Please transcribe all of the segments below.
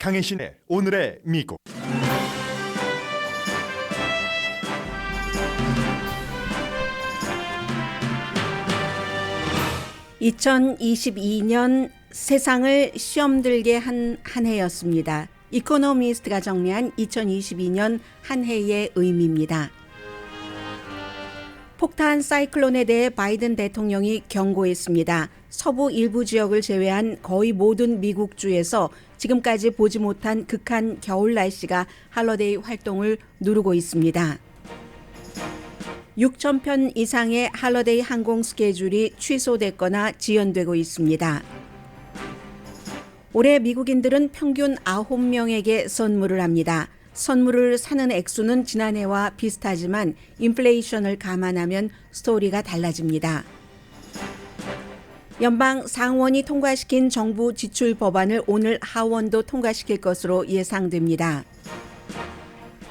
강혜신의 오늘의 미국. (2022년) 세상을 시험들게 한 해였습니다. 이코노미스트가 정리한 2022년 한 해의 의미입니다. 폭탄 사이클론에 대해 바이든 대통령이 경고했습니다. 서부 일부 지역을 제외한 거의 모든 미국주에서 지금까지 보지 못한 극한 겨울 날씨가 할러데이 활동을 누르고 있습니다. 6,000편 이상의 할러데이 항공 스케줄이 취소됐거나 지연되고 있습니다. 올해 미국인들은 평균 9명에게 선물을 합니다. 선물을 사는 액수는 지난해와 비슷하지만 인플레이션을 감안하면 스토리가 달라집니다. 연방 상원이 통과시킨 정부 지출 법안을 오늘 하원도 통과시킬 것으로 예상됩니다.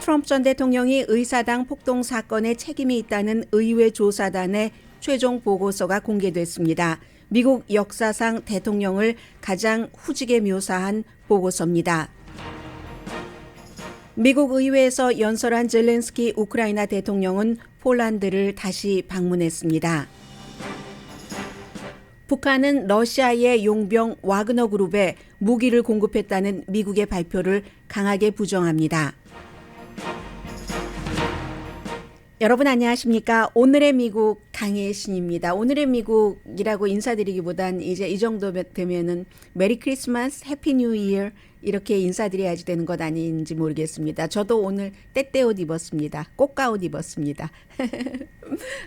트럼프 전 대통령이 의사당 폭동 사건에 책임이 있다는 의회 조사단의 최종 보고서가 공개됐습니다. 미국 역사상 대통령을 가장 후지게 묘사한 보고서입니다. 미국 의회에서 연설한 젤렌스키 우크라이나 대통령은 폴란드를 다시 방문했습니다. 북한은 러시아의 용병 와그너 그룹에 무기를 공급했다는 미국의 발표를 강하게 부정합니다. 여러분 안녕하십니까? 오늘의 미국 강혜신입니다. 오늘의 미국이라고 인사드리기보단 이제 이 정도 되면은 메리 크리스마스, 해피 뉴 이어 이렇게 인사드려야지 되는 것 아닌지 모르겠습니다. 저도 오늘 때때옷 입었습니다. 꽃가옷 입었습니다.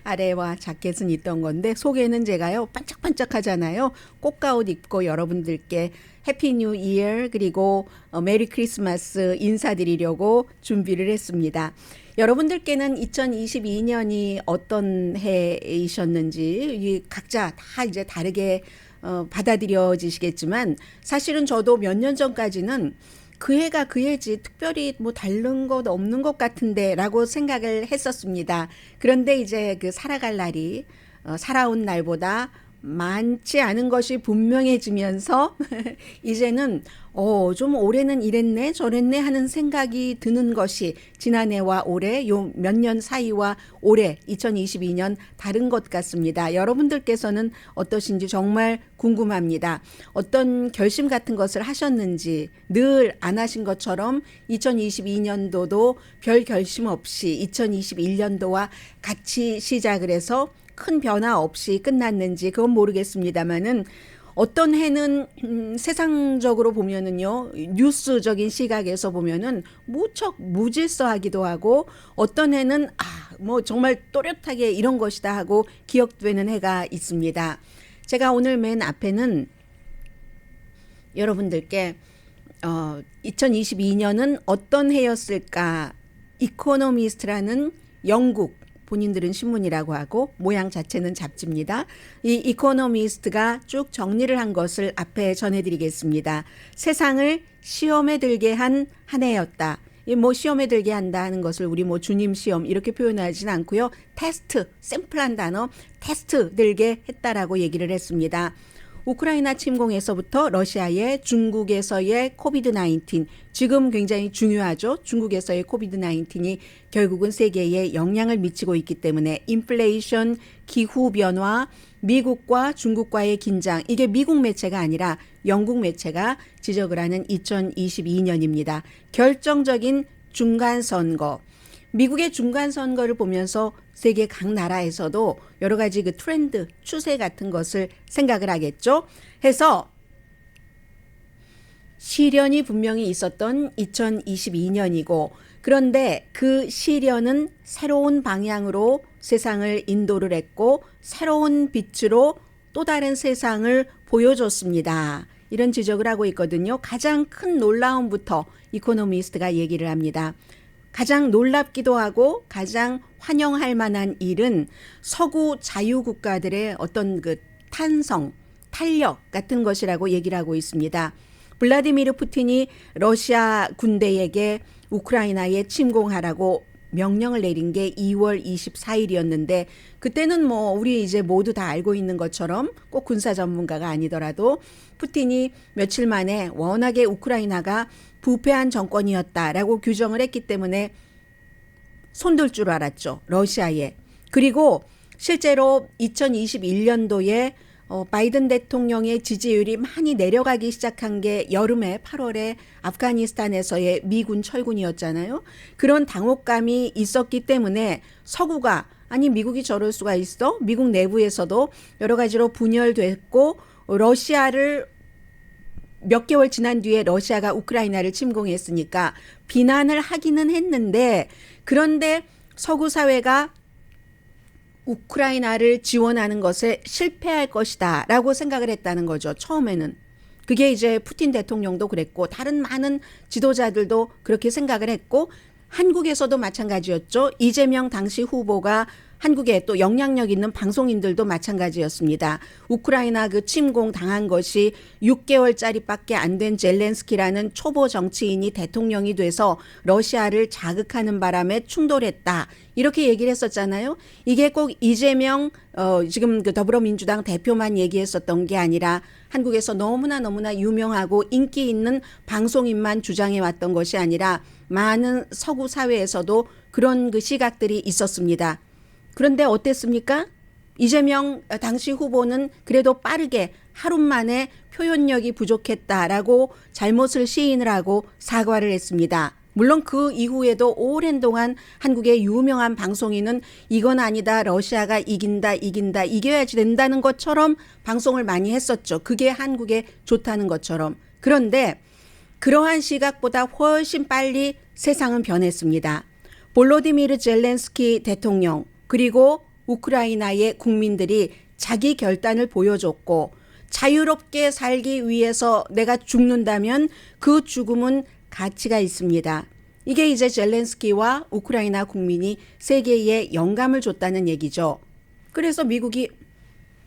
아래와 자켓은 있던 건데 속에는 제가요 반짝반짝 하잖아요. 꽃가옷 입고 여러분들께 해피 뉴 이어 그리고 메리 크리스마스 인사드리려고 준비를 했습니다. 여러분들께는 2022년이 어떤 해이셨는지 각자 다 이제 다르게 받아들여지시겠지만 사실은 저도 몇 년 전까지는 그 해가 그 해지 특별히 뭐 다른 것 없는 것 같은데 라고 생각을 했었습니다. 그런데 이제 그 살아갈 날이 살아온 날보다 많지 않은 것이 분명해지면서 이제는 좀 올해는 이랬네 저랬네 하는 생각이 드는 것이 지난해와 올해 요 몇 년 사이와 올해 2022년 다른 것 같습니다. 여러분들께서는 어떠신지 정말 궁금합니다. 어떤 결심 같은 것을 하셨는지 늘 안 하신 것처럼 2022년도도 별 결심 없이 2021년도와 같이 시작을 해서 큰 변화 없이 끝났는지 그건 모르겠습니다만은 어떤 해는 세상적으로 보면은요 뉴스적인 시각에서 보면은 무척 무질서하기도 하고 어떤 해는 뭐 정말 또렷하게 이런 것이다 하고 기억되는 해가 있습니다. 제가 오늘 맨 앞에는 여러분들께 2022년은 어떤 해였을까 이코노미스트라는 영국 본인들은 신문이라고 하고 모양 자체는 잡지입니다. 이 이코노미스트가 쭉 정리를 한 것을 앞에 전해드리겠습니다. 세상을 시험에 들게 한 한 해였다. 뭐 시험에 들게 한다 하는 것을 우리 뭐 주님 시험 이렇게 표현하지는 않고요. 테스트, 샘플한 단어 테스트 들게 했다라고 얘기를 했습니다. 우크라이나 침공에서부터 러시아의 중국에서의 코비드-19 지금 굉장히 중요하죠. 중국에서의 코비드-19이 결국은 세계에 영향을 미치고 있기 때문에 인플레이션, 기후변화, 미국과 중국과의 긴장 이게 미국 매체가 아니라 영국 매체가 지적을 하는 2022년입니다. 결정적인 중간선거 미국의 중간선거를 보면서 세계 각 나라에서도 여러 가지 그 트렌드, 추세 같은 것을 생각을 하겠죠. 해서 시련이 분명히 있었던 2022년이고 그런데 그 시련은 새로운 방향으로 세상을 인도를 했고 새로운 빛으로 또 다른 세상을 보여줬습니다. 이런 지적을 하고 있거든요. 가장 큰 놀라움부터 이코노미스트가 얘기를 합니다. 가장 놀랍기도 하고 가장 환영할 만한 일은 서구 자유국가들의 어떤 그 탄성, 탄력 같은 것이라고 얘기를 하고 있습니다. 블라디미르 푸틴이 러시아 군대에게 우크라이나에 침공하라고 명령을 내린 게 2월 24일이었는데 그때는 뭐 우리 이제 모두 다 알고 있는 것처럼 꼭 군사 전문가가 아니더라도 푸틴이 며칠 만에 워낙에 우크라이나가 부패한 정권이었다라고 규정을 했기 때문에 손들 줄 알았죠. 러시아에. 그리고 실제로 2021년도에 바이든 대통령의 지지율이 많이 내려가기 시작한 게 여름에 8월에 아프가니스탄에서의 미군 철군이었잖아요. 그런 당혹감이 있었기 때문에 서구가 아니 미국이 저럴 수가 있어? 미국 내부에서도 여러 가지로 분열됐고 러시아를 몇 개월 지난 뒤에 러시아가 우크라이나를 침공했으니까 비난을 하기는 했는데 그런데 서구 사회가 우크라이나를 지원하는 것에 실패할 것이다 라고 생각을 했다는 거죠. 처음에는. 그게 이제 푸틴 대통령도 그랬고 다른 많은 지도자들도 그렇게 생각을 했고 한국에서도 마찬가지였죠. 이재명 당시 후보가 한국에 또 영향력 있는 방송인들도 마찬가지였습니다. 우크라이나 그 침공 당한 것이 6개월짜리밖에 안 된 젤렌스키라는 초보 정치인이 대통령이 돼서 러시아를 자극하는 바람에 충돌했다. 이렇게 얘기를 했었잖아요. 이게 꼭 이재명 지금 그 더불어민주당 대표만 얘기했었던 게 아니라 한국에서 너무나 유명하고 인기 있는 방송인만 주장해 왔던 것이 아니라 많은 서구 사회에서도 그런 그 시각들이 있었습니다. 그런데 어땠습니까? 이재명 당시 후보는 그래도 빠르게 하루 만에 표현력이 부족했다라고 잘못을 시인을 하고 사과를 했습니다. 물론 그 이후에도 오랜 동안 한국의 유명한 방송인은 이건 아니다. 러시아가 이긴다. 이겨야지 된다는 것처럼 방송을 많이 했었죠. 그게 한국에 좋다는 것처럼. 그런데 그러한 시각보다 훨씬 빨리 세상은 변했습니다. 볼로디미르 젤렌스키 대통령 그리고 우크라이나의 국민들이 자기 결단을 보여줬고 자유롭게 살기 위해서 내가 죽는다면 그 죽음은 가치가 있습니다. 이게 이제 젤렌스키와 우크라이나 국민이 세계에 영감을 줬다는 얘기죠. 그래서 미국이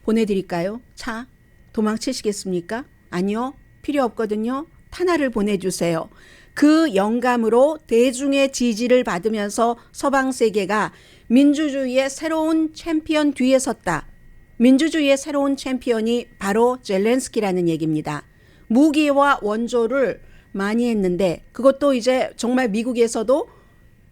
보내드릴까요? 차 도망치시겠습니까? 아니요. 필요 없거든요. 탄화를 보내주세요. 그 영감으로 대중의 지지를 받으면서 서방 세계가 민주주의의 새로운 챔피언 뒤에 섰다. 민주주의의 새로운 챔피언이 바로 젤렌스키라는 얘기입니다. 무기와 원조를 많이 했는데 그것도 이제 정말 미국에서도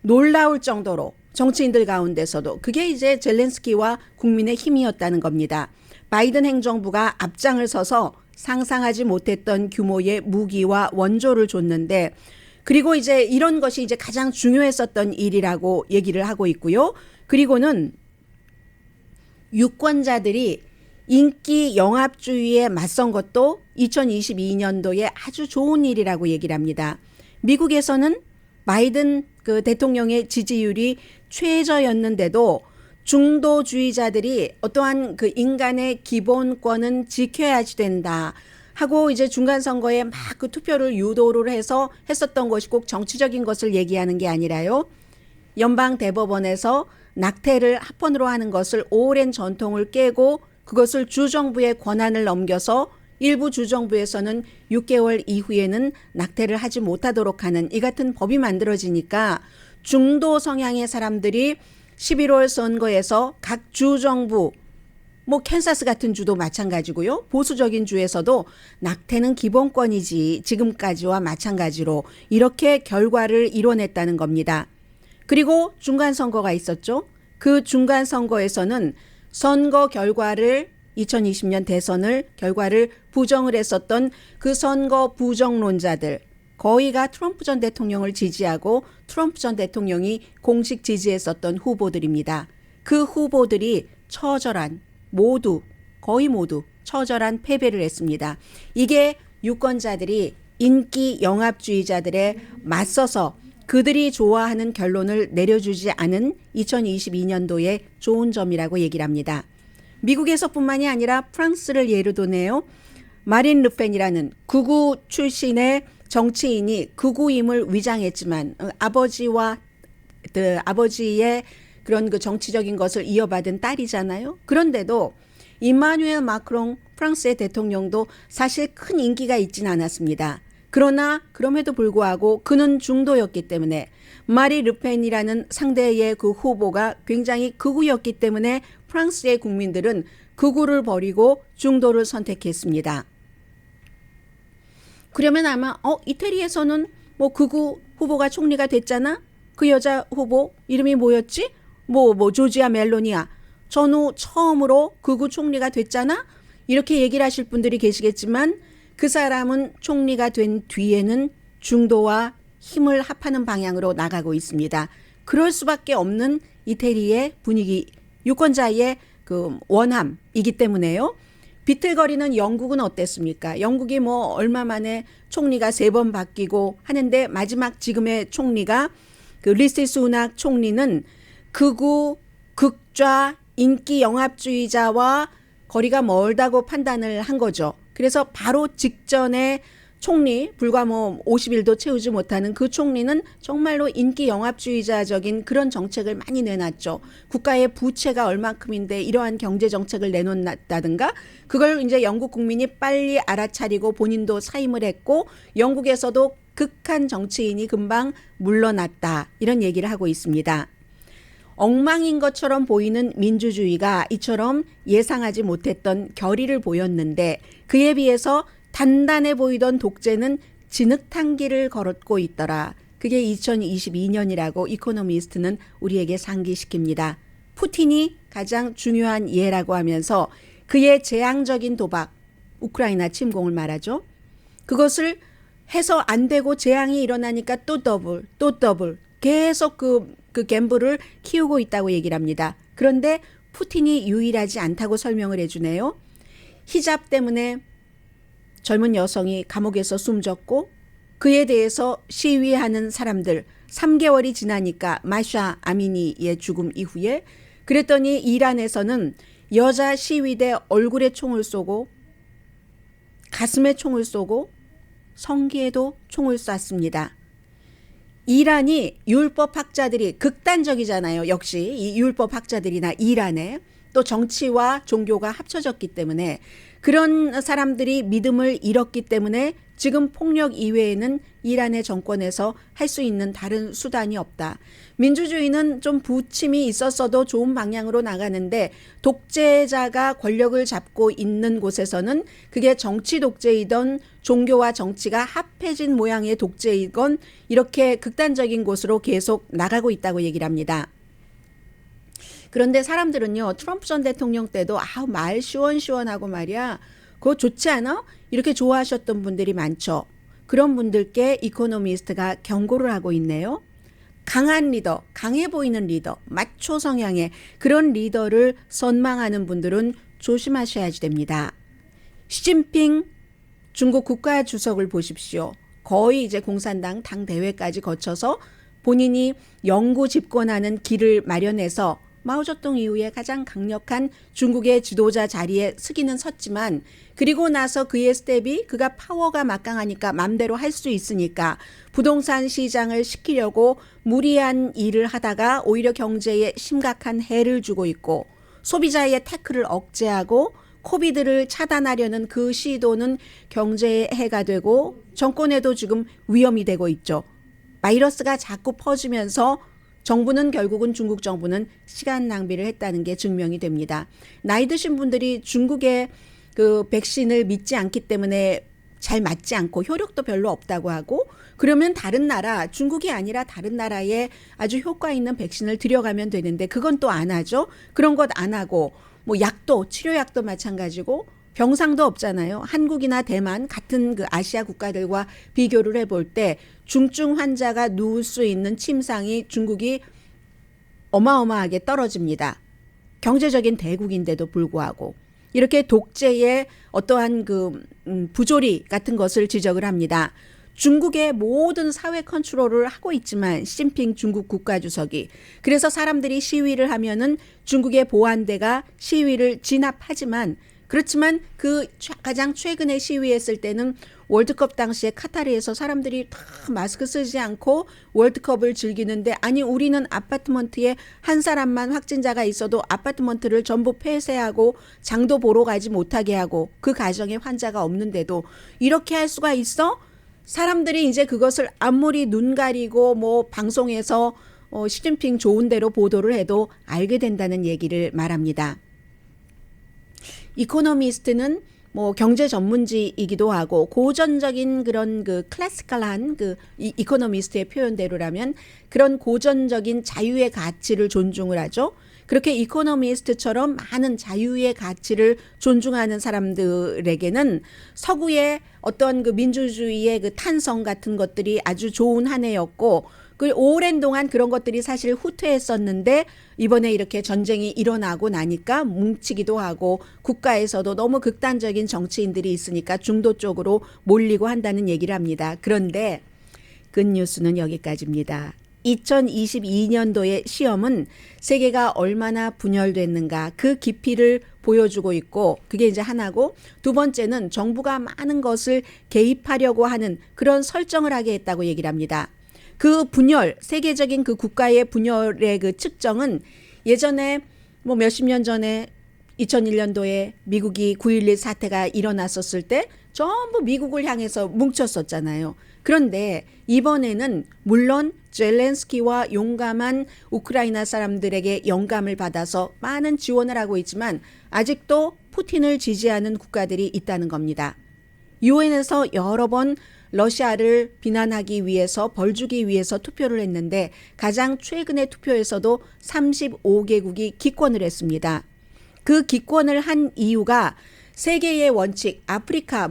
놀라울 정도로 정치인들 가운데서도 그게 이제 젤렌스키와 국민의 힘이었다는 겁니다. 바이든 행정부가 앞장을 서서 상상하지 못했던 규모의 무기와 원조를 줬는데 그리고 이제 이런 것이 이제 가장 중요했었던 일이라고 얘기를 하고 있고요. 그리고는 유권자들이 인기 영합주의에 맞선 것도 2022년도에 아주 좋은 일이라고 얘기를 합니다. 미국에서는 바이든 그 대통령의 지지율이 최저였는데도 중도주의자들이 어떠한 그 인간의 기본권은 지켜야지 된다 하고 이제 중간선거에 막 그 투표를 유도를 해서 했었던 것이 꼭 정치적인 것을 얘기하는 게 아니라요. 연방 대법원에서 낙태를 합헌으로 하는 것을 오랜 전통을 깨고 그것을 주정부의 권한을 넘겨서 일부 주정부에서는 6개월 이후에는 낙태를 하지 못하도록 하는 이 같은 법이 만들어지니까 중도 성향의 사람들이 11월 선거에서 각 주정부 뭐 캔사스 같은 주도 마찬가지고요. 보수적인 주에서도 낙태는 기본권이지 지금까지와 마찬가지로 이렇게 결과를 이뤄냈다는 겁니다. 그리고 중간선거가 있었죠. 그 중간선거에서는 선거 결과를 2020년 대선을 결과를 부정을 했었던 그 선거 부정론자들 거의가 트럼프 전 대통령을 지지하고 트럼프 전 대통령이 공식 지지했었던 후보들입니다. 그 후보들이 처절한 거의 모두 처절한 패배를 했습니다. 이게 유권자들이 인기 영합주의자들에 맞서서 그들이 좋아하는 결론을 내려주지 않은 2022년도의 좋은 점이라고 얘기를 합니다. 미국에서뿐만이 아니라 프랑스를 예로 드네요. 마린 르펜이라는 극우 출신의 정치인이 극우임을 위장했지만 아버지의 그런 그 정치적인 것을 이어받은 딸이잖아요. 그런데도 이마누엘 마크롱 프랑스의 대통령도 사실 큰 인기가 있진 않았습니다. 그러나 그럼에도 불구하고 그는 중도였기 때문에 마리 르펜이라는 상대의 그 후보가 굉장히 극우였기 때문에 프랑스의 국민들은 극우를 버리고 중도를 선택했습니다. 그러면 아마 이태리에서는 뭐 극우 후보가 총리가 됐잖아. 그 여자 후보 이름이 뭐였지? 뭐 조지아 멜로니아. 전후 처음으로 극우 총리가 됐잖아. 이렇게 얘기를 하실 분들이 계시겠지만 그 사람은 총리가 된 뒤에는 중도와 힘을 합하는 방향으로 나가고 있습니다. 그럴 수밖에 없는 이태리의 분위기, 유권자의 그 원함이기 때문에요. 비틀거리는 영국은 어땠습니까? 영국이 뭐 얼마 만에 총리가 3번 바뀌고 하는데 마지막 지금의 총리가 그 리시 수낙 총리는 극우, 극좌, 인기 영합주의자와 거리가 멀다고 판단을 한 거죠. 그래서 바로 직전에 총리, 불과 뭐 50일도 채우지 못하는 그 총리는 정말로 인기 영합주의자적인 그런 정책을 많이 내놨죠. 국가의 부채가 얼마큼인데 이러한 경제 정책을 내놓는다든가 그걸 이제 영국 국민이 빨리 알아차리고 본인도 사임을 했고 영국에서도 극한 정치인이 금방 물러났다. 이런 얘기를 하고 있습니다. 엉망인 것처럼 보이는 민주주의가 이처럼 예상하지 못했던 결의를 보였는데 그에 비해서 단단해 보이던 독재는 진흙탕길을 걸었고 있더라. 그게 2022년이라고 이코노미스트는 우리에게 상기시킵니다. 푸틴이 가장 중요한 예라고 하면서 그의 재앙적인 도박, 우크라이나 침공을 말하죠. 그것을 해서 안 되고 재앙이 일어나니까 또 더블 계속 그 갬블을 키우고 있다고 얘기를 합니다. 그런데 푸틴이 유일하지 않다고 설명을 해주네요. 히잡 때문에 젊은 여성이 감옥에서 숨졌고 그에 대해서 시위하는 사람들 3개월이 지나니까 마샤 아미니의 죽음 이후에 그랬더니 이란에서는 여자 시위대 얼굴에 총을 쏘고 가슴에 총을 쏘고 성기에도 총을 쐈습니다. 이란이 율법학자들이 극단적이잖아요. 역시 이 율법학자들이나 이란에 또 정치와 종교가 합쳐졌기 때문에 그런 사람들이 믿음을 잃었기 때문에 지금 폭력 이외에는 이란의 정권에서 할 수 있는 다른 수단이 없다. 민주주의는 좀 부침이 있었어도 좋은 방향으로 나가는데 독재자가 권력을 잡고 있는 곳에서는 그게 정치 독재이던 종교와 정치가 합해진 모양의 독재이건 이렇게 극단적인 곳으로 계속 나가고 있다고 얘기를 합니다. 그런데 사람들은요, 트럼프 전 대통령 때도 말 시원시원하고 말이야. 그거 좋지 않아? 이렇게 좋아하셨던 분들이 많죠. 그런 분들께 이코노미스트가 경고를 하고 있네요. 강한 리더, 강해 보이는 리더, 마초 성향의 그런 리더를 선망하는 분들은 조심하셔야 됩니다. 시진핑 중국 국가주석을 보십시오. 거의 이제 공산당 당대회까지 거쳐서 본인이 영구 집권하는 길을 마련해서 마오쩌둥 이후에 가장 강력한 중국의 지도자 자리에 서기는 섰지만 그리고 나서 그의 스텝이 그가 파워가 막강하니까 맘대로 할 수 있으니까 부동산 시장을 시키려고 무리한 일을 하다가 오히려 경제에 심각한 해를 주고 있고 소비자의 태클을 억제하고 코비드를 차단하려는 그 시도는 경제에 해가 되고 정권에도 지금 위험이 되고 있죠. 바이러스가 자꾸 퍼지면서 정부는 결국은 중국 정부는 시간 낭비를 했다는 게 증명이 됩니다. 나이 드신 분들이 중국의 그 백신을 믿지 않기 때문에 잘 맞지 않고 효력도 별로 없다고 하고 그러면 다른 나라, 중국이 아니라 다른 나라에 아주 효과 있는 백신을 들여가면 되는데 그건 또 안 하죠. 그런 것 안 하고 뭐 약도, 치료약도 마찬가지고 병상도 없잖아요. 한국이나 대만 같은 그 아시아 국가들과 비교를 해볼 때 중증 환자가 누울 수 있는 침상이 중국이 어마어마하게 떨어집니다. 경제적인 대국인데도 불구하고 이렇게 독재의 어떠한 그 부조리 같은 것을 지적을 합니다. 중국의 모든 사회 컨트롤을 하고 있지만 시진핑 중국 국가주석이 그래서 사람들이 시위를 하면은 중국의 보안대가 시위를 진압하지만 그렇지만 그 가장 최근에 시위했을 때는 월드컵 당시에 카타르에서 사람들이 다 마스크 쓰지 않고 월드컵을 즐기는데 아니 우리는 아파트먼트에 한 사람만 확진자가 있어도 아파트먼트를 전부 폐쇄하고 장도 보러 가지 못하게 하고 그 가정에 환자가 없는데도 이렇게 할 수가 있어? 사람들이 이제 그것을 아무리 눈 가리고 뭐 방송에서 시진핑 좋은 대로 보도를 해도 알게 된다는 얘기를 말합니다. 이코노미스트는 뭐 경제 전문지이기도 하고 고전적인 그런 그 클래시컬한 그 이코노미스트의 표현대로라면 그런 고전적인 자유의 가치를 존중을 하죠. 그렇게 이코노미스트처럼 많은 자유의 가치를 존중하는 사람들에게는 서구의 어떤 그 민주주의의 그 탄성 같은 것들이 아주 좋은 한 해였고 그 오랜 동안 그런 것들이 사실 후퇴했었는데 이번에 이렇게 전쟁이 일어나고 나니까 뭉치기도 하고 국가에서도 너무 극단적인 정치인들이 있으니까 중도 쪽으로 몰리고 한다는 얘기를 합니다. 그런데 굿뉴스는 여기까지입니다. 2022년도의 시험은 세계가 얼마나 분열됐는가 그 깊이를 보여주고 있고 그게 이제 하나고 두 번째는 정부가 많은 것을 개입하려고 하는 그런 설정을 하게 했다고 얘기를 합니다. 그 분열, 세계적인 그 국가의 분열의 그 측정은 예전에 뭐 몇십 년 전에 2001년도에 미국이 9.11 사태가 일어났었을 때 전부 미국을 향해서 뭉쳤었잖아요. 그런데 이번에는 물론 젤렌스키와 용감한 우크라이나 사람들에게 영감을 받아서 많은 지원을 하고 있지만 아직도 푸틴을 지지하는 국가들이 있다는 겁니다. 유엔에서 여러 번 러시아를 비난하기 위해서 벌 주기 위해서 투표를 했는데 가장 최근의 투표에서도 35개국이 기권을 했습니다. 그 기권을 한 이유가 세계의 원칙, 아프리카,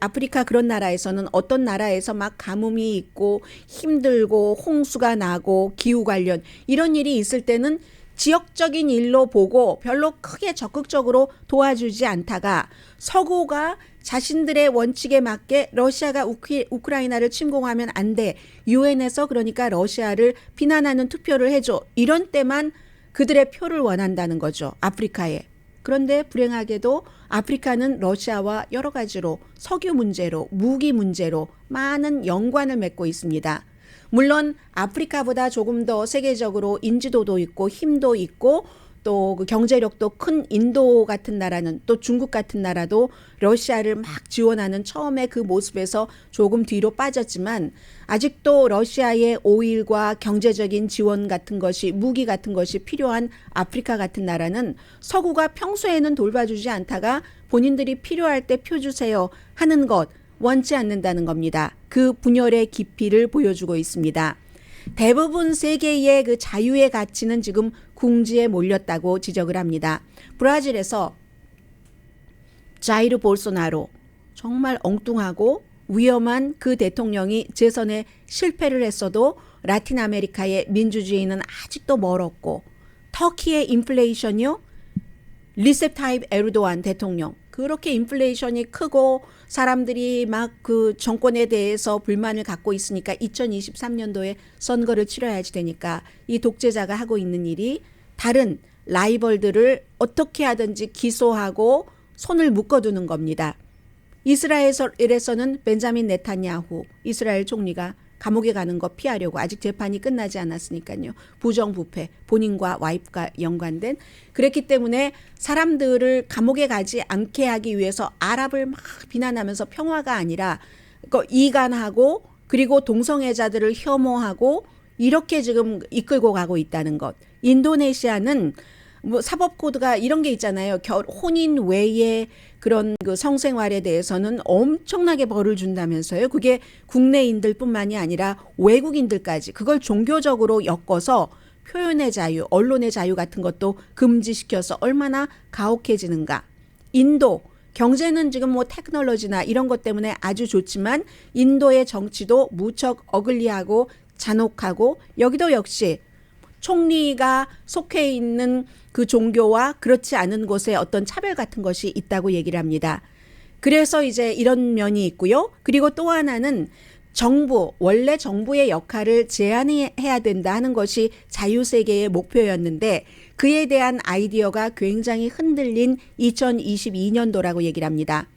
아프리카 그런 나라에서는 어떤 나라에서 막 가뭄이 있고 힘들고 홍수가 나고 기후 관련 이런 일이 있을 때는 지역적인 일로 보고 별로 크게 적극적으로 도와주지 않다가 서구가 자신들의 원칙에 맞게 러시아가 우크라이나를 침공하면 안 돼. 유엔에서 그러니까 러시아를 비난하는 투표를 해줘. 이런 때만 그들의 표를 원한다는 거죠. 아프리카에. 그런데 불행하게도 아프리카는 러시아와 여러 가지로 석유 문제로 무기 문제로 많은 연관을 맺고 있습니다. 물론 아프리카보다 조금 더 세계적으로 인지도도 있고 힘도 있고 또 그 경제력도 큰 인도 같은 나라는 또 중국 같은 나라도 러시아를 막 지원하는 처음에 그 모습에서 조금 뒤로 빠졌지만 아직도 러시아의 오일과 경제적인 지원 같은 것이 무기 같은 것이 필요한 아프리카 같은 나라는 서구가 평소에는 돌봐주지 않다가 본인들이 필요할 때 표 주세요 하는 것 원치 않는다는 겁니다. 그 분열의 깊이를 보여주고 있습니다. 대부분 세계의 그 자유의 가치는 지금 궁지에 몰렸다고 지적을 합니다. 브라질에서 자이르 볼소나로 정말 엉뚱하고 위험한 그 대통령이 재선에 실패를 했어도 라틴 아메리카의 민주주의는 아직도 멀었고 터키의 인플레이션이요? 리셉 타입 에르도안 대통령 그렇게 인플레이션이 크고 사람들이 막 그 정권에 대해서 불만을 갖고 있으니까 2023년도에 선거를 치러야지 되니까 이 독재자가 하고 있는 일이 다른 라이벌들을 어떻게 하든지 기소하고 손을 묶어두는 겁니다. 이스라엘에서는 벤자민 네타냐후 이스라엘 총리가 감옥에 가는 거 피하려고 아직 재판이 끝나지 않았으니까요. 부정부패, 본인과 와이프가 연관된 그랬기 때문에 사람들을 감옥에 가지 않게 하기 위해서 아랍을 막 비난하면서 평화가 아니라 이간하고 그리고 동성애자들을 혐오하고 이렇게 지금 이끌고 가고 있다는 것. 인도네시아는 뭐 사법 코드가 이런 게 있잖아요. 혼인 외에 그런 그 성생활에 대해서는 엄청나게 벌을 준다면서요. 그게 국내인들뿐만이 아니라 외국인들까지 그걸 종교적으로 엮어서 표현의 자유, 언론의 자유 같은 것도 금지시켜서 얼마나 가혹해지는가. 인도 경제는 지금 뭐 테크놀로지나 이런 것 때문에 아주 좋지만 인도의 정치도 무척 어글리하고 잔혹하고 여기도 역시 총리가 속해 있는 그 종교와 그렇지 않은 곳에 어떤 차별 같은 것이 있다고 얘기를 합니다. 그래서 이제 이런 면이 있고요. 그리고 또 하나는 정부, 원래 정부의 역할을 제한해야 된다 하는 것이 자유세계의 목표였는데 그에 대한 아이디어가 굉장히 흔들린 2022년도라고 얘기를 합니다.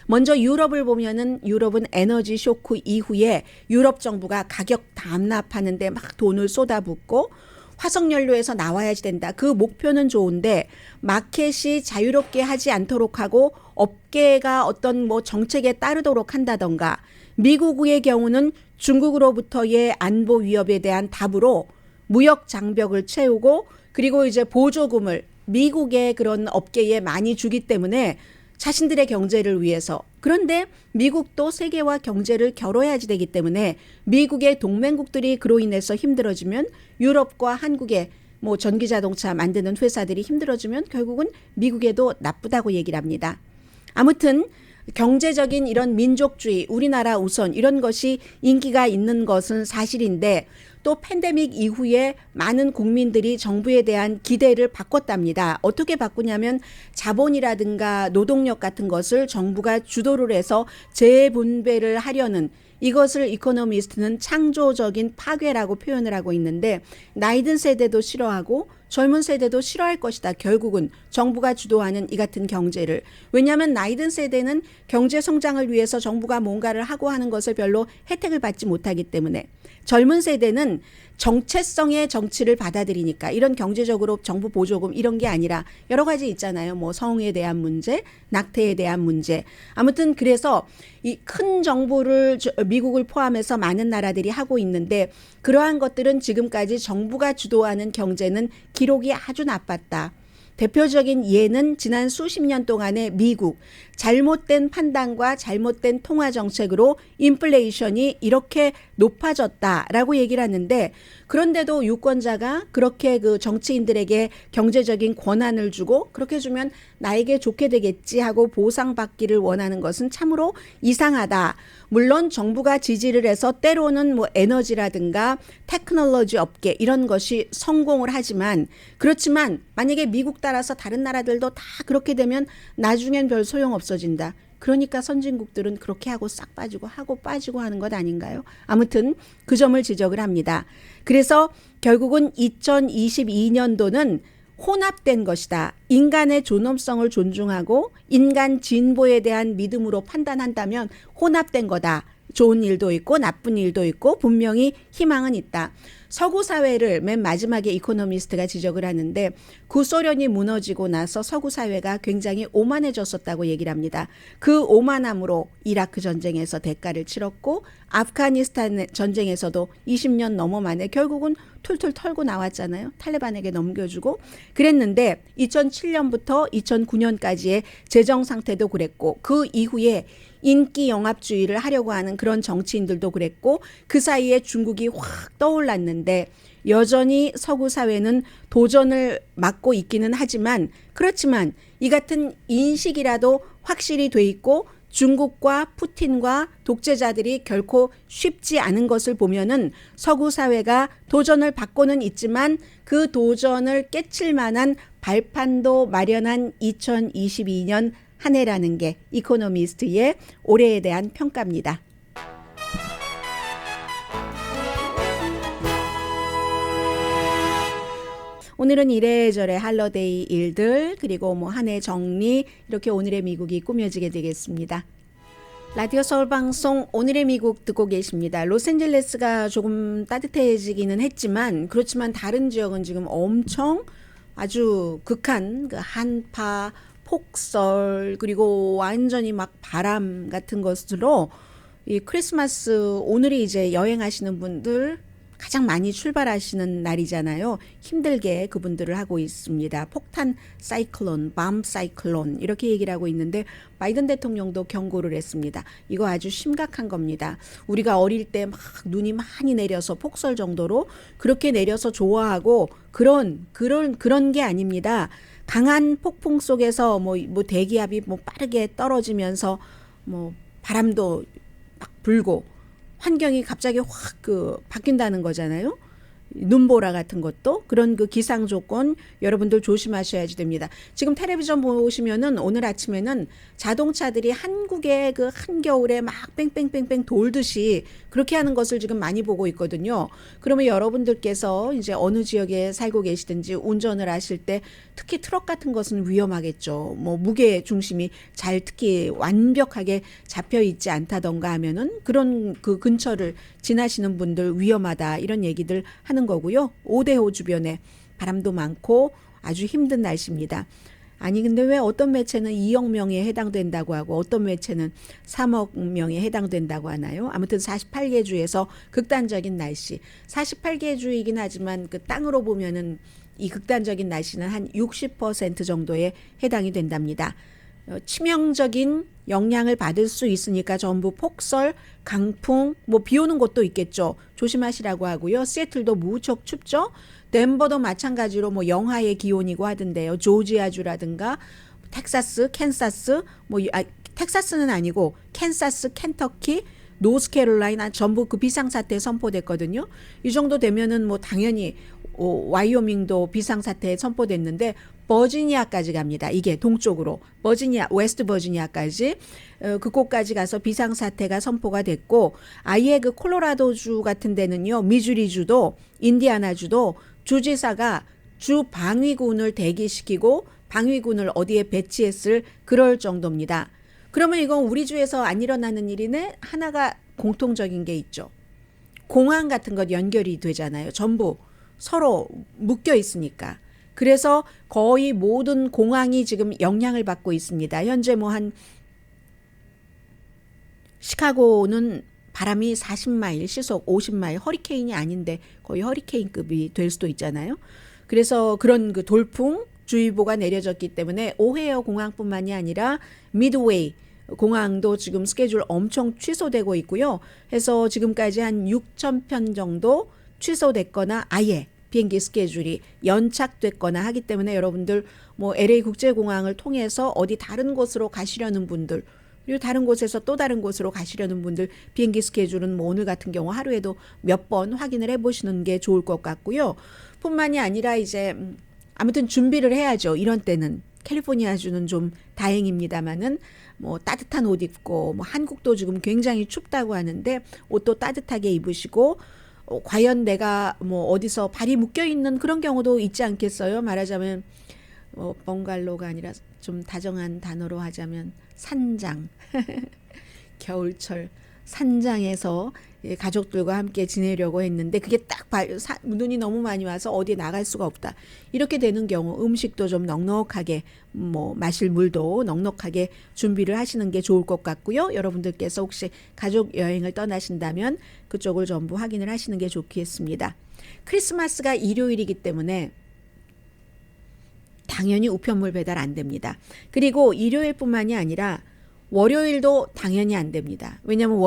먼저 유럽을 보면은 유럽은 에너지 쇼크 이후에 유럽 정부가 가격 담납하는데 막 돈을 쏟아붓고 화석연료에서 나와야지 된다. 그 목표는 좋은데 마켓이 자유롭게 하지 않도록 하고 업계가 어떤 뭐 정책에 따르도록 한다던가 미국의 경우는 중국으로부터의 안보 위협에 대한 답으로 무역 장벽을 채우고 그리고 이제 보조금을 미국의 그런 업계에 많이 주기 때문에 자신들의 경제를 위해서. 그런데 미국도 세계와 경제를 겨뤄야지 되기 때문에 미국의 동맹국들이 그로 인해서 힘들어지면 유럽과 한국의 뭐 전기자동차 만드는 회사들이 힘들어지면 결국은 미국에도 나쁘다고 얘기를 합니다. 아무튼 경제적인 이런 민족주의, 우리나라 우선 이런 것이 인기가 있는 것은 사실인데 또 팬데믹 이후에 많은 국민들이 정부에 대한 기대를 바꿨답니다. 어떻게 바꾸냐면 자본이라든가 노동력 같은 것을 정부가 주도를 해서 재분배를 하려는 이것을 이코노미스트는 창조적인 파괴라고 표현을 하고 있는데 나이 든 세대도 싫어하고 젊은 세대도 싫어할 것이다. 결국은 정부가 주도하는 이 같은 경제를. 왜냐하면 나이 든 세대는 경제 성장을 위해서 정부가 뭔가를 하고 하는 것을 별로 혜택을 받지 못하기 때문에 젊은 세대는 정체성의 정치를 받아들이니까 이런 경제적으로 정부 보조금 이런 게 아니라 여러 가지 있잖아요. 뭐 성에 대한 문제, 낙태에 대한 문제. 아무튼 그래서 이 큰 정부를 미국을 포함해서 많은 나라들이 하고 있는데 그러한 것들은 지금까지 정부가 주도하는 경제는 기록이 아주 나빴다. 대표적인 예는 지난 수십 년 동안의 미국 잘못된 판단과 잘못된 통화 정책으로 인플레이션이 이렇게 높아졌다라고 얘기를 하는데 그런데도 유권자가 그렇게 그 정치인들에게 경제적인 권한을 주고 그렇게 주면 나에게 좋게 되겠지 하고 보상받기를 원하는 것은 참으로 이상하다. 물론 정부가 지지를 해서 때로는 뭐 에너지라든가 테크놀로지 업계 이런 것이 성공을 하지만 그렇지만 만약에 미국 따라서 다른 나라들도 다 그렇게 되면 나중엔 별 소용 없어진다. 그러니까 선진국들은 그렇게 하고 싹 빠지고 하고 빠지고 하는 것 아닌가요? 아무튼 그 점을 지적을 합니다. 그래서 결국은 2022년도는 혼합된 것이다. 인간의 존엄성을 존중하고 인간 진보에 대한 믿음으로 판단한다면 혼합된 거다. 좋은 일도 있고 나쁜 일도 있고 분명히 희망은 있다. 서구 사회를 맨 마지막에 이코노미스트가 지적을 하는데 구소련이 무너지고 나서 서구 사회가 굉장히 오만해졌었다고 얘기를 합니다. 그 오만함으로 이라크 전쟁에서 대가를 치렀고 아프가니스탄 전쟁에서도 20년 넘어 만에 결국은 툴툴 털고 나왔잖아요. 탈레반에게 넘겨주고 그랬는데 2007년부터 2009년까지의 재정 상태도 그랬고 그 이후에 인기 영합주의를 하려고 하는 그런 정치인들도 그랬고 그 사이에 중국이 확 떠올랐는데 여전히 서구 사회는 도전을 막고 있기는 하지만 그렇지만 이 같은 인식이라도 확실히 돼 있고 중국과 푸틴과 독재자들이 결코 쉽지 않은 것을 보면은 서구 사회가 도전을 받고는 있지만 그 도전을 깨칠 만한 발판도 마련한 2022년 한 해라는 게 이코노미스트의 올해에 대한 평가입니다. 오늘은 이래저래 할러데이 일들 그리고 뭐 한 해 정리 이렇게 오늘의 미국이 꾸며지게 되겠습니다. 라디오 서울 방송 오늘의 미국 듣고 계십니다. 로스앤젤레스가 조금 따뜻해지기는 했지만 그렇지만 다른 지역은 지금 엄청 아주 극한 그 한파 폭설 그리고 완전히 막 바람 같은 것으로 이 크리스마스 오늘이 이제 여행하시는 분들 가장 많이 출발하시는 날이잖아요. 힘들게 그분들을 하고 있습니다. 폭탄 사이클론, 밤 사이클론 이렇게 얘기를 하고 있는데 바이든 대통령도 경고를 했습니다. 이거 아주 심각한 겁니다. 우리가 어릴 때 막 눈이 많이 내려서 폭설 정도로 그렇게 내려서 좋아하고 그런 게 아닙니다. 강한 폭풍 속에서 뭐 대기압이 뭐 빠르게 떨어지면서 뭐 바람도 막 불고 환경이 갑자기 확 바뀐다는 거잖아요. 눈보라 같은 것도 그런 그 기상 조건 여러분들 조심하셔야지 됩니다. 지금 텔레비전 보시면은 오늘 아침에는 자동차들이 한국의 그 한겨울에 막 뺑뺑뺑뺑 돌듯이 그렇게 하는 것을 지금 많이 보고 있거든요. 그러면 여러분들께서 이제 어느 지역에 살고 계시든지 운전을 하실 때 특히 트럭 같은 것은 위험하겠죠. 뭐 무게 중심이 잘 특히 완벽하게 잡혀 있지 않다던가 하면은 그런 그 근처를 지나시는 분들 위험하다 이런 얘기들 하는 거고요. 오대호 주변에 바람도 많고 아주 힘든 날씨입니다. 아니 근데 왜 어떤 매체는 2억 명에 해당된다고 하고 어떤 매체는 3억 명에 해당된다고 하나요? 아무튼 48개 주에서 극단적인 날씨. 48개 주이긴 하지만 그 땅으로 보면은 이 극단적인 날씨는 한 60% 정도에 해당이 된답니다. 치명적인 영향을 받을 수 있으니까 전부 폭설, 강풍, 뭐 비 오는 곳도 있겠죠. 조심하시라고 하고요. 시애틀도 무척 춥죠. 덴버도 마찬가지로 뭐 영하의 기온이고 하던데요. 조지아주라든가 텍사스, 캔사스, 텍사스는 아니고 캔사스, 켄터키, 노스캐롤라이나 전부 그 비상사태 선포됐거든요. 이 정도 되면은 뭐 당연히 와이오밍도 비상사태에 선포됐는데 버지니아까지 갑니다. 이게 동쪽으로 버지니아, 웨스트 버지니아까지 그곳까지 가서 비상사태가 선포가 됐고 아예 그 콜로라도주 같은 데는요. 미주리주도 인디아나주도 주지사가 주 방위군을 대기시키고 방위군을 어디에 배치했을 그럴 정도입니다. 그러면 이건 우리 주에서 안 일어나는 일이네. 하나가 공통적인 게 있죠. 공항 같은 것 연결이 되잖아요. 전부 서로 묶여 있으니까. 그래서 거의 모든 공항이 지금 영향을 받고 있습니다. 현재 뭐 한 시카고는 바람이 40마일, 시속 50마일, 허리케인이 아닌데 거의 허리케인급이 될 수도 있잖아요. 그래서 그런 그 돌풍 주의보가 내려졌기 때문에 오헤어 공항뿐만이 아니라 미드웨이 공항도 지금 스케줄 엄청 취소되고 있고요. 해서 지금까지 한 6천 편 정도 취소됐거나 아예 비행기 스케줄이 연착됐거나 하기 때문에 여러분들 뭐 LA 국제공항을 통해서 어디 다른 곳으로 가시려는 분들 그리고 다른 곳에서 또 다른 곳으로 가시려는 분들 비행기 스케줄은 뭐 오늘 같은 경우 하루에도 몇 번 확인을 해보시는 게 좋을 것 같고요. 뿐만이 아니라 이제 아무튼 준비를 해야죠. 이런 때는 캘리포니아주는 좀 다행입니다만은 뭐 따뜻한 옷 입고 뭐 한국도 지금 굉장히 춥다고 하는데 옷도 따뜻하게 입으시고 과연 내가 뭐 어디서 발이 묶여 있는 그런 경우도 있지 않겠어요? 말하자면 벙갈로가 아니라 좀 다정한 단어로 하자면 산장 겨울철 산장에서 가족들과 함께 지내려고 했는데 그게 딱 눈이 너무 많이 와서 어디에 나갈 수가 없다. 이렇게 되는 경우 음식도 좀 넉넉하게 뭐 마실 물도 넉넉하게 준비를 하시는 게 좋을 것 같고요. 여러분들께서 혹시 가족 여행을 떠나신다면 그쪽을 전부 확인을 하시는 게 좋겠습니다. 크리스마스가 일요일이기 때문에 당연히 우편물 배달 안 됩니다. 그리고 일요일뿐만이 아니라 월요일도 당연히 안 됩니다. 왜냐하면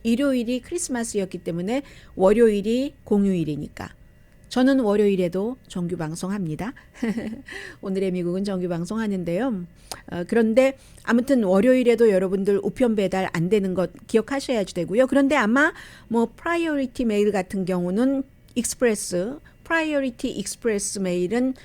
일요일이 크리스마스였기 때문에 월요일이 공휴일이니까. 저는 월요일에도 정규 방송합니다. 오늘의 미국은 정규 방송하는데요. 그런데 아무튼 월요일에도 여러분들 우편 배달 안 되는 것 기억하셔야 되고요. 그런데 아마 뭐 프라이어리티 메일 같은 경우는 프라이어리티 익스프레스 메일은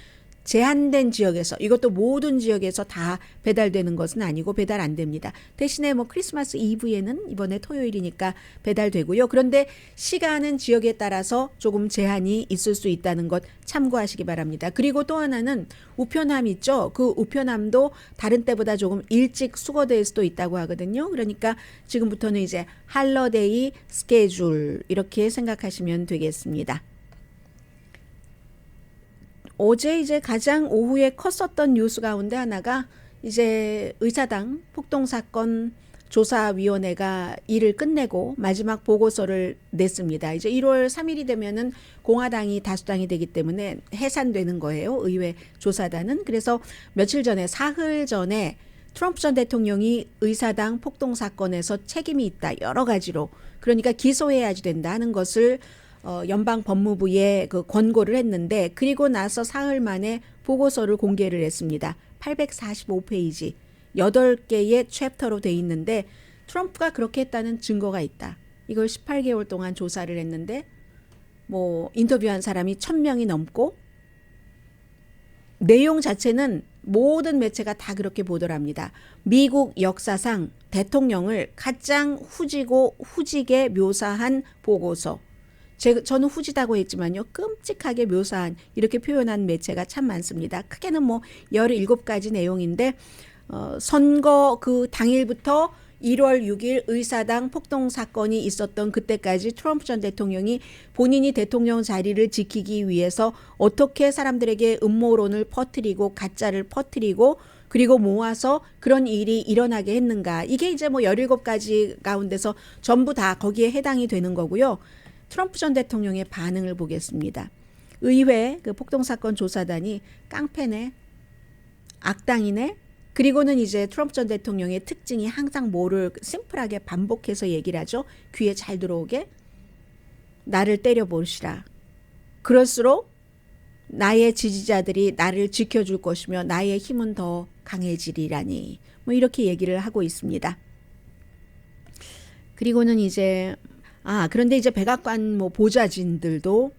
제한된 지역에서 이것도 모든 지역에서 다 배달되는 것은 아니고 배달 안 됩니다. 대신에 뭐 크리스마스 이브에는 이번에 토요일이니까 배달되고요. 그런데 시간은 지역에 따라서 조금 제한이 있을 수 있다는 것 참고하시기 바랍니다. 그리고 또 하나는 우편함 있죠. 그 우편함도 다른 때보다 조금 일찍 수거될 수도 있다고 하거든요. 그러니까 지금부터는 이제 할러데이 스케줄 이렇게 생각하시면 되겠습니다. 어제 이제 가장 오후에 컸었던 뉴스 가운데 하나가 이제 의사당 폭동사건 조사위원회가 일을 끝내고 마지막 보고서를 냈습니다. 이제 1월 3일이 되면은 공화당이 다수당이 되기 때문에 해산되는 거예요. 의회 조사단은. 그래서 며칠 전에 사흘 전에 트럼프 전 대통령이 의사당 폭동사건에서 책임이 있다. 여러 가지로. 그러니까 기소해야지 된다 하는 것을 연방 법무부에 그 권고를 했는데 그리고 나서 사흘 만에 보고서를 공개를 했습니다. 845페이지 8개의 챕터로 돼 있는데 트럼프가 그렇게 했다는 증거가 있다. 이걸 18개월 동안 조사를 했는데 뭐 인터뷰한 사람이 1000명이 넘고 내용 자체는 모든 매체가 다 그렇게 보도합니다. 미국 역사상 대통령을 가장 후지고 후지게 묘사한 보고서. 저는 후지다고 했지만요. 끔찍하게 묘사한 이렇게 표현한 매체가 참 많습니다. 크게는 뭐 17가지 내용인데 선거 그 당일부터 1월 6일 의사당 폭동 사건이 있었던 그때까지 트럼프 전 대통령이 본인이 대통령 자리를 지키기 위해서 어떻게 사람들에게 음모론을 퍼뜨리고 가짜를 퍼뜨리고 그리고 모아서 그런 일이 일어나게 했는가. 이게 이제 뭐 17가지 가운데서 전부 다 거기에 해당이 되는 거고요. 트럼프 전 대통령의 반응을 보겠습니다. 의회 그 폭동사건 조사단이 깡패네, 악당이네, 그리고는 이제 트럼프 전 대통령의 특징이 항상 뭐를 심플하게 반복해서 얘기를 하죠. 귀에 잘 들어오게. 나를 때려보시라. 그럴수록 나의 지지자들이 나를 지켜줄 것이며 나의 힘은 더 강해지리라니. 뭐 이렇게 얘기를 하고 있습니다. 그리고는 이제 그런데 이제 백악관 뭐 보좌진들도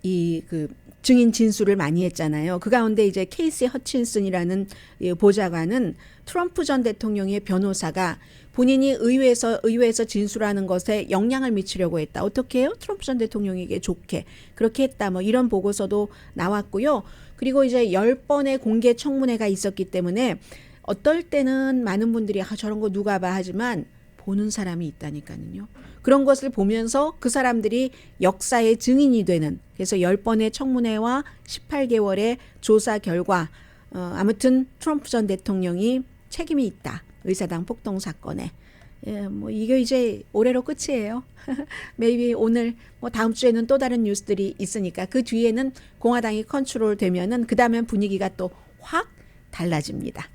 이 그 증인 진술을 많이 했잖아요. 그 가운데 이제 케이시 허친슨이라는 보좌관은 트럼프 전 대통령의 변호사가 본인이 의회에서 진술하는 것에 영향을 미치려고 했다. 어떻게 해요? 트럼프 전 대통령에게 좋게 그렇게 했다. 뭐 이런 보고서도 나왔고요. 그리고 이제 10번의 공개 청문회가 있었기 때문에 어떨 때는 많은 분들이 저런 거 누가 봐 하지만 보는 사람이 있다니까요. 그런 것을 보면서 그 사람들이 역사의 증인이 되는, 그래서 10번의 청문회와 18개월의 조사 결과 아무튼 트럼프 전 대통령이 책임이 있다. 의사당 폭동 사건에. 뭐 이게 이제 올해로 끝이에요. maybe 오늘 뭐 다음 주에는 또 다른 뉴스들이 있으니까 그 뒤에는 공화당이 컨트롤 되면은 그 다음엔 분위기가 또 확 달라집니다.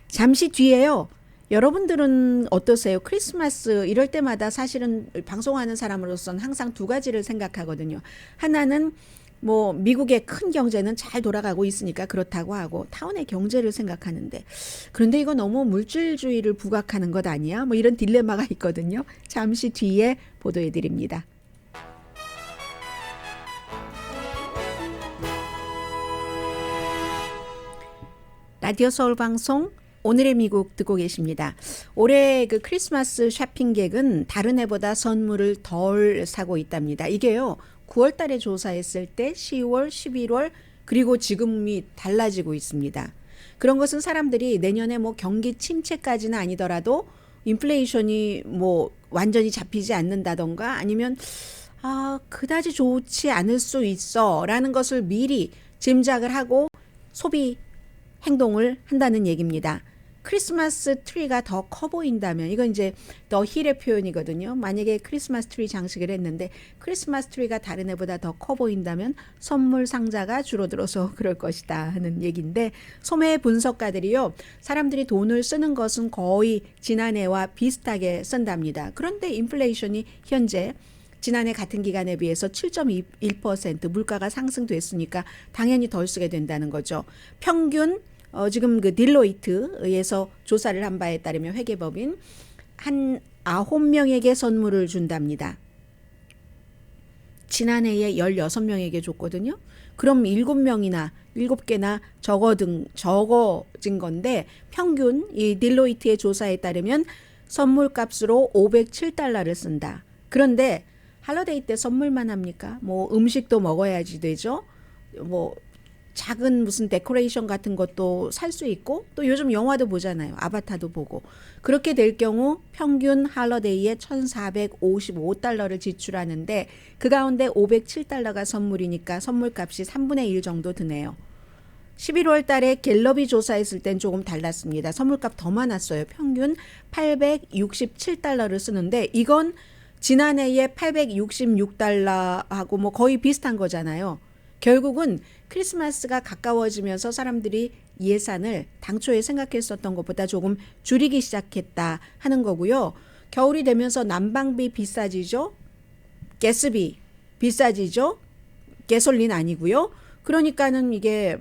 잠시 뒤에요. 여러분들은 어떠세요? 크리스마스 이럴 때마다 사실은 방송하는 사람으로서는 항상 두 가지를 생각하거든요. 하나는 뭐 미국의 큰 경제는 잘 돌아가고 있으니까 그렇다고 하고 타운의 경제를 생각하는데 그런데 이거 너무 물질주의를 부각하는 것 아니야? 뭐 이런 딜레마가 있거든요. 잠시 뒤에 보도해 드립니다. 라디오 서울 방송 오늘의 미국 듣고 계십니다. 올해 그 크리스마스 쇼핑객은 다른 해보다 선물을 덜 사고 있답니다. 이게요. 9월 달에 조사했을 때 10월, 11월 그리고 지금이 달라지고 있습니다. 그런 것은 사람들이 내년에 뭐 경기 침체까지는 아니더라도 인플레이션이 뭐 완전히 잡히지 않는다던가 아니면 그다지 좋지 않을 수 있어라는 것을 미리 짐작을 하고 소비 행동을 한다는 얘기입니다. 크리스마스 트리가 더 커 보인다면 이건 이제 더 힐의 표현이거든요. 만약에 크리스마스 트리 장식을 했는데 크리스마스 트리가 다른 해보다 더 커 보인다면 선물 상자가 줄어들어서 그럴 것이다 하는 얘기인데 소매 분석가들이요. 사람들이 돈을 쓰는 것은 거의 지난해와 비슷하게 쓴답니다. 그런데 인플레이션이 현재 지난해 같은 기간에 비해서 7.1% 물가가 상승됐으니까 당연히 덜 쓰게 된다는 거죠. 평균 지금 그 딜로이트에서 조사를 한 바에 따르면 회계법인 한 9명에게 선물을 준답니다. 지난해에 16명에게 줬거든요. 그럼 7개나 적어진 건데 평균 이 딜로이트의 조사에 따르면 선물값으로 $507를 쓴다. 그런데 할러데이 때 선물만 합니까? 뭐 음식도 먹어야지 되죠. 뭐 작은 무슨 데코레이션 같은 것도 살 수 있고 또 요즘 영화도 보잖아요. 아바타도 보고. 그렇게 될 경우 평균 할러데이에 $1,455를 지출하는데 그 가운데 $507가 선물이니까 선물값이 3분의 1 정도 드네요. 11월 달에 갤럽이 조사했을 땐 조금 달랐습니다. 선물값 더 많았어요. 평균 $867를 쓰는데 이건 지난해에 $866하고 뭐 거의 비슷한 거잖아요. 결국은 크리스마스가 가까워지면서 사람들이 예산을 당초에 생각했었던 것보다 조금 줄이기 시작했다 하는 거고요. 겨울이 되면서 난방비 비싸지죠. 가스비 비싸지죠. 가솔린 아니고요. 그러니까는 이게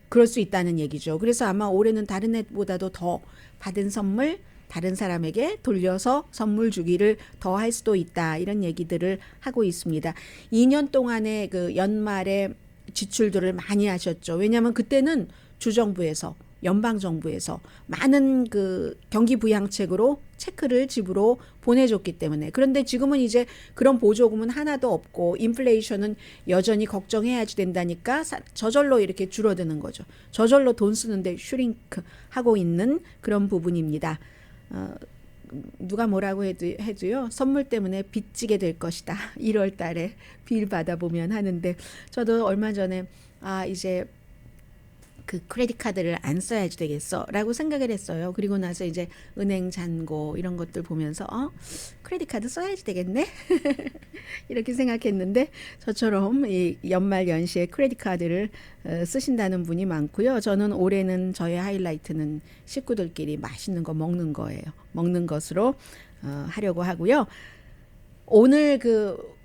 그럴 수 있다는 얘기죠. 그래서 아마 올해는 다른 해보다도 더 받은 선물 다른 사람에게 돌려서 선물 주기를 더 할 수도 있다. 이런 얘기들을 하고 있습니다. 2년 동안의 그 연말에 지출들을 많이 하셨죠. 왜냐하면 그때는 주정부에서 연방정부에서 많은 그 경기 부양책으로 체크를 집으로 보내줬기 때문에. 그런데 지금은 이제 그런 보조금은 하나도 없고 인플레이션은 여전히 걱정해야지 된다니까 저절로 이렇게 줄어드는 거죠. 저절로 돈 쓰는데 슈링크 하고 있는 그런 부분입니다. 누가 뭐라고 해도요, 선물 때문에 빚지게 될 것이다. 1월 달에 빌 받아보면 하는데, 저도 얼마 전에 이제 그 크레딧 카드를 안 써야지 되겠어 라고 생각을 했어요. 그리고 나서 이제 은행 잔고 이런 것들 보면서 크레딧 카드 써야지 되겠네 이렇게 생각했는데, 저처럼 이 연말 연시에 크레딧 카드를 쓰신다는 분이 많고요. 저는 올해는 저의 하이라이트는 식구들끼리 맛있는 거 먹는 거예요. 먹는 것으로 하려고 하고요. 오늘 그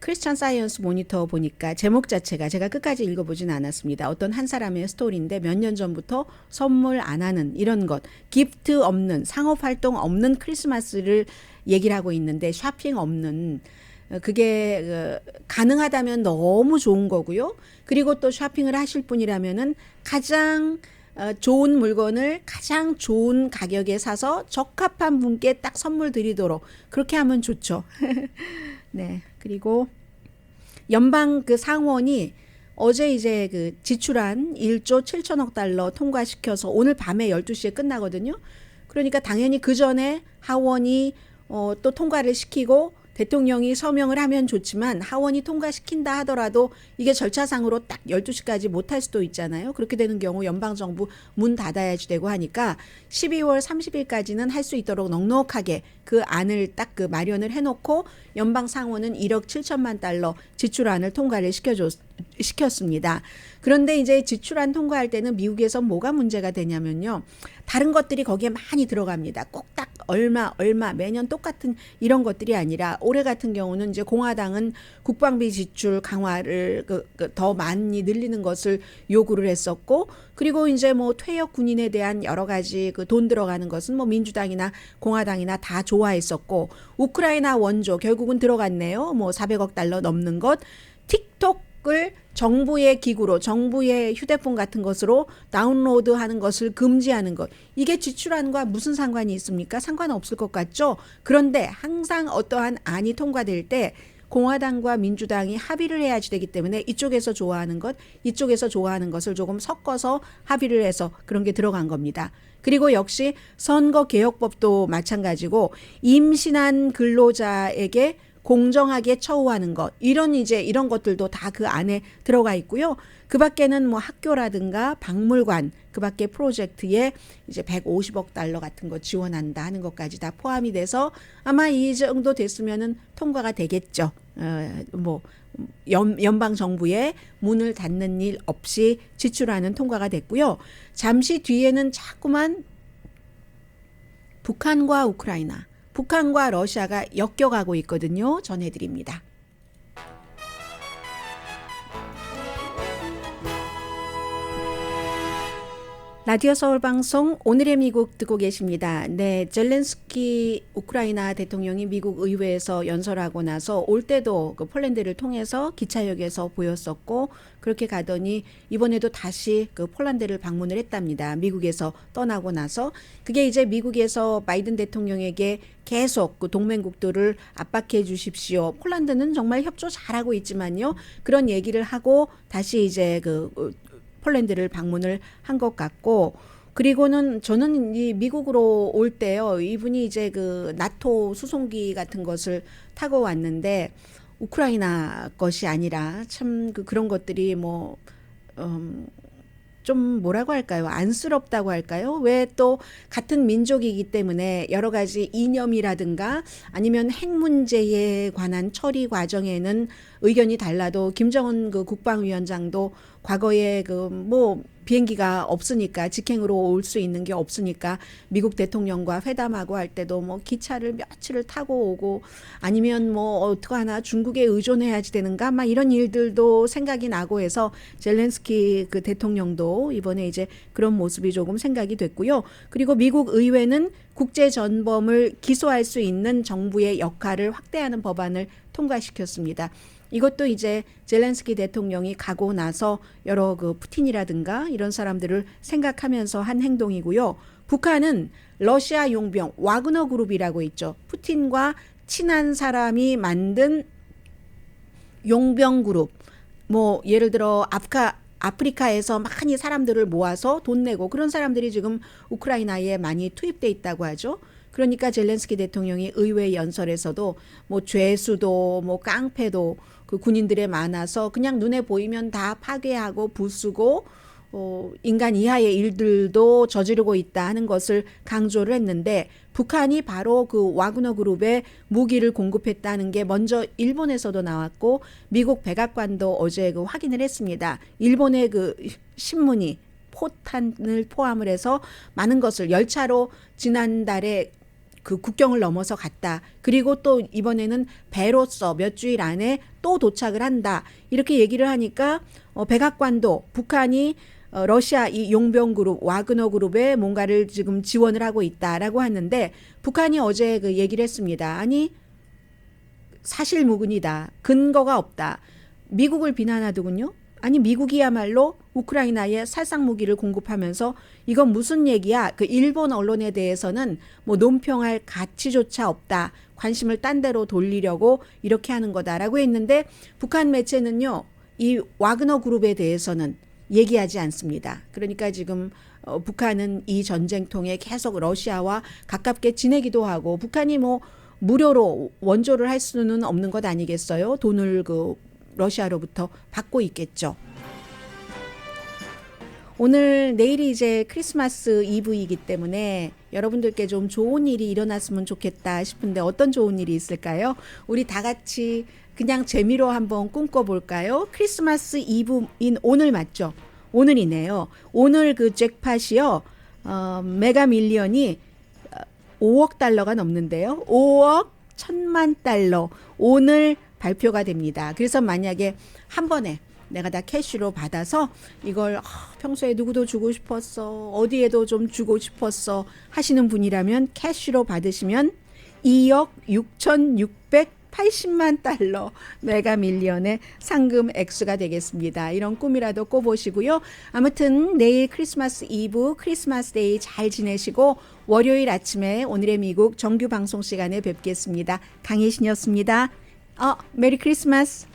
크리스천 사이언스 모니터 보니까 제목 자체가, 제가 끝까지 읽어보진 않았습니다. 어떤 한 사람의 스토리인데 몇 년 전부터 선물 안 하는 이런 것, 기프트 없는, 상업활동 없는 크리스마스를 얘기를 하고 있는데, 쇼핑 없는, 그게 가능하다면 너무 좋은 거고요. 그리고 또 쇼핑을 하실 분이라면은 가장 좋은 물건을 가장 좋은 가격에 사서 적합한 분께 딱 선물 드리도록 그렇게 하면 좋죠. 네. 그리고 연방 그 상원이 어제 이제 그 지출한 1조 7천억 달러 통과시켜서 오늘 밤에 12시에 끝나거든요. 그러니까 당연히 그 전에 하원이 또 통과를 시키고 대통령이 서명을 하면 좋지만, 하원이 통과시킨다 하더라도 이게 절차상으로 딱 12시까지 못할 수도 있잖아요. 그렇게 되는 경우 연방정부 문 닫아야지 되고 하니까 12월 30일까지는 할 수 있도록 넉넉하게 그 안을 딱 그 마련을 해놓고 연방상원은 1억 7천만 달러 지출안을 통과를 시켰습니다. 그런데 이제 지출안 통과할 때는 미국에서 뭐가 문제가 되냐면요, 다른 것들이 거기에 많이 들어갑니다. 꼭 딱 얼마 매년 똑같은 이런 것들이 아니라, 올해 같은 경우는 이제 공화당은 국방비 지출 강화를 더 많이 늘리는 것을 요구를 했었고, 그리고 이제 뭐 퇴역 군인에 대한 여러 가지 그 돈 들어가는 것은 뭐 민주당이나 공화당이나 다 좋아했었고, 우크라이나 원조 결국은 들어갔네요. 뭐 400억 달러 넘는 것. 틱톡을 정부의 기구로, 정부의 휴대폰 같은 것으로 다운로드하는 것을 금지하는 것, 이게 지출안과 무슨 상관이 있습니까? 상관없을 것 같죠? 그런데 항상 어떠한 안이 통과될 때 공화당과 민주당이 합의를 해야지 되기 때문에 이쪽에서 좋아하는 것, 이쪽에서 좋아하는 것을 조금 섞어서 합의를 해서 그런 게 들어간 겁니다. 그리고 역시 선거개혁법도 마찬가지고, 임신한 근로자에게 공정하게 처우하는 것, 이런 것들도 다 그 안에 들어가 있고요. 그 밖에는 뭐 학교라든가 박물관, 그 밖에 프로젝트에 이제 150억 달러 같은 거 지원한다 하는 것까지 다 포함이 돼서 아마 이 정도 됐으면은 통과가 되겠죠. 뭐 연방 정부의 문을 닫는 일 없이 지출하는 통과가 됐고요. 잠시 뒤에는 자꾸만 북한과 우크라이나, 북한과 러시아가 엮여가고 있거든요. 전해드립니다. 라디오 서울 방송 오늘의 미국 듣고 계십니다. 네, 젤렌스키 우크라이나 대통령이 미국 의회에서 연설하고 나서 올 때도 그 폴란드를 통해서 기차역에서 보였었고, 그렇게 가더니 이번에도 다시 그 폴란드를 방문을 했답니다. 미국에서 떠나고 나서. 그게 이제 미국에서 바이든 대통령에게 계속 그 동맹국들을 압박해 주십시오. 폴란드는 정말 협조 잘하고 있지만요, 그런 얘기를 하고 다시 이제 그 폴란드를 방문을 한 것 같고, 그리고는 저는 이 미국으로 올 때요, 이분이 이제 그 나토 수송기 같은 것을 타고 왔는데 우크라이나 것이 아니라 참 그런 것들이 뭐 좀 뭐라고 할까요? 안쓰럽다고 할까요? 왜 또 같은 민족이기 때문에 여러 가지 이념이라든가 아니면 핵 문제에 관한 처리 과정에는 의견이 달라도, 김정은 그 국방위원장도 과거에 그 뭐 비행기가 없으니까, 직행으로 올 수 있는 게 없으니까 미국 대통령과 회담하고 할 때도 뭐 기차를 며칠을 타고 오고, 아니면 뭐 어떡하나 중국에 의존해야지 되는가, 막 이런 일들도 생각이 나고 해서 젤렌스키 그 대통령도 이번에 이제 그런 모습이 조금 생각이 됐고요. 그리고 미국 의회는 국제 전범을 기소할 수 있는 정부의 역할을 확대하는 법안을 통과시켰습니다. 이것도 이제 젤렌스키 대통령이 가고 나서 여러 그 푸틴이라든가 이런 사람들을 생각하면서 한 행동이고요. 북한은 러시아 용병 와그너 그룹이라고 있죠. 푸틴과 친한 사람이 만든 용병 그룹. 뭐 예를 들어 아프리카에서 많이 사람들을 모아서 돈 내고 그런 사람들이 지금 우크라이나에 많이 투입돼 있다고 하죠. 그러니까 젤렌스키 대통령이 의회 연설에서도 뭐 죄수도 뭐 깡패도 그 군인들에 많아서 그냥 눈에 보이면 다 파괴하고 부수고 인간 이하의 일들도 저지르고 있다 하는 것을 강조를 했는데 북한이 바로 그 와그너 그룹에 무기를 공급했다는 게 먼저 일본에서도 나왔고 미국 백악관도 어제 그 확인을 했습니다. 일본의 그 신문이 포탄을 포함을 해서 많은 것을 열차로 지난달에 그 국경을 넘어서 갔다. 그리고 또 이번에는 배로서 몇 주일 안에 또 도착을 한다. 이렇게 얘기를 하니까 백악관도 북한이 러시아 이 용병 그룹 와그너 그룹에 뭔가를 지금 지원을 하고 있다라고 하는데 북한이 어제 그 얘기를 했습니다. 아니 사실무근이다. 근거가 없다. 미국을 비난하더군요. 아니 미국이야말로 우크라이나에 살상 무기를 공급하면서 이건 무슨 얘기야? 그 일본 언론에 대해서는 뭐 논평할 가치조차 없다. 관심을 딴 데로 돌리려고 이렇게 하는 거다라고 했는데 북한 매체는요. 이 와그너 그룹에 대해서는 얘기하지 않습니다. 그러니까 지금 북한은 이 전쟁통에 계속 러시아와 가깝게 지내기도 하고 북한이 뭐 무료로 원조를 할 수는 없는 것 아니겠어요? 돈을 그 러시아로부터 받고 있겠죠. 내일이 이제 크리스마스 이브이기 때문에 여러분들께 좀 좋은 일이 일어났으면 좋겠다 싶은데 어떤 좋은 일이 있을까요? 우리 다 같이 그냥 재미로 한번 꿈꿔볼까요? 크리스마스 이브인 오늘 맞죠? 오늘이네요. 오늘 그 잭팟이요. 메가 밀리언이 5억 달러가 넘는데요. 5억 1,000만 달러. 오늘 발표가 됩니다. 그래서 만약에 한 번에 내가 다 캐시로 받아서 이걸 평소에 누구도 주고 싶었어. 어디에도 좀 주고 싶었어. 하시는 분이라면 캐시로 받으시면 2억 6,680만 달러 메가 밀리언의 상금 액수가 되겠습니다. 이런 꿈이라도 꿔보시고요. 아무튼 내일 크리스마스 이브, 크리스마스 데이 잘 지내시고 월요일 아침에 오늘의 미국 정규 방송 시간에 뵙겠습니다. 강혜신이었습니다. 메리 크리스마스.